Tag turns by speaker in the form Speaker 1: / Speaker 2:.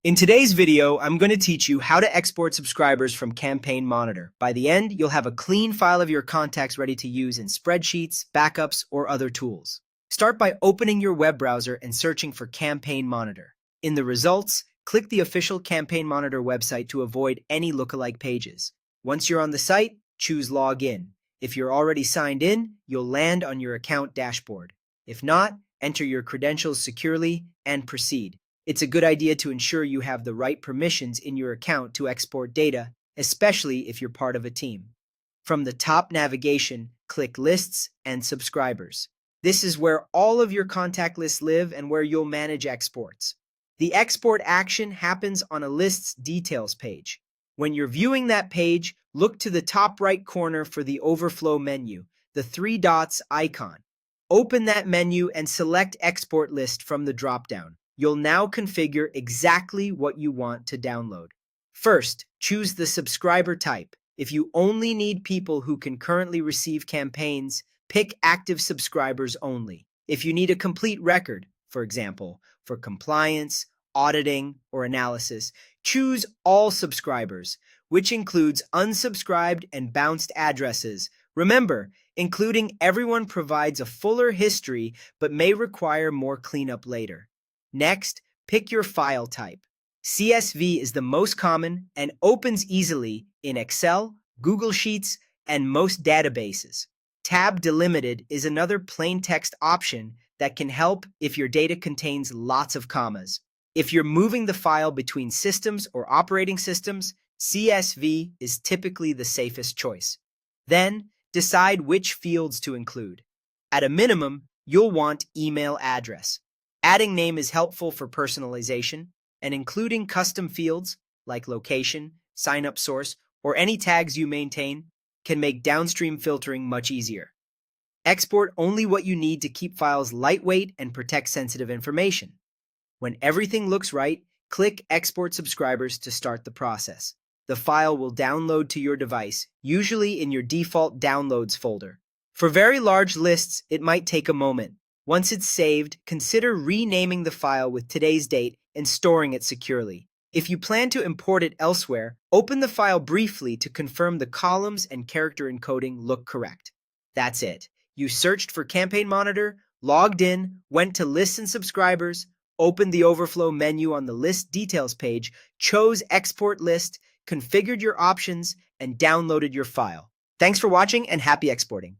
Speaker 1: In today's video, I'm going to teach you how to export subscribers from Campaign Monitor. By the end, you'll have a clean file of your contacts ready to use in spreadsheets, backups, or other tools. Start by opening your web browser and searching for Campaign Monitor. In the results, click the official Campaign Monitor website to avoid any lookalike pages. Once you're on the site, choose Login. If you're already signed in, you'll land on your account dashboard. If not, enter your credentials securely and proceed. It's a good idea to ensure you have the right permissions in your account to export data, especially if you're part of a team. From the top navigation, click Lists and Subscribers. This is where all of your contact lists live and where you'll manage exports. The export action happens on a list's details page. When you're viewing that page, look to the top right corner for the overflow menu, the three dots icon. Open that menu and select Export List from the dropdown. You'll now configure exactly what you want to download. First, choose the subscriber type. If you only need people who can currently receive campaigns, pick active subscribers only. If you need a complete record, for example, for compliance, auditing, or analysis, choose all subscribers, which includes unsubscribed and bounced addresses. Remember, including everyone provides a fuller history but may require more cleanup later. Next, pick your file type. CSV is the most common and opens easily in Excel, Google Sheets, and most databases. Tab delimited is another plain text option that can help if your data contains lots of commas. If you're moving the file between systems or operating systems, CSV is typically the safest choice. Then, decide which fields to include. At a minimum, you'll want email address. Adding name is helpful for personalization, and including custom fields like location, sign-up source, or any tags you maintain can make downstream filtering much easier. Export only what you need to keep files lightweight and protect sensitive information. When everything looks right, click Export Subscribers to start the process. The file will download to your device, usually in your default Downloads folder. For very large lists, it might take a moment. Once it's saved, consider renaming the file with today's date and storing it securely. If you plan to import it elsewhere, open the file briefly to confirm the columns and character encoding look correct. That's it. You searched for Campaign Monitor, logged in, went to Lists and Subscribers, opened the overflow menu on the List Details page, chose Export List, configured your options, and downloaded your file. Thanks for watching and happy exporting.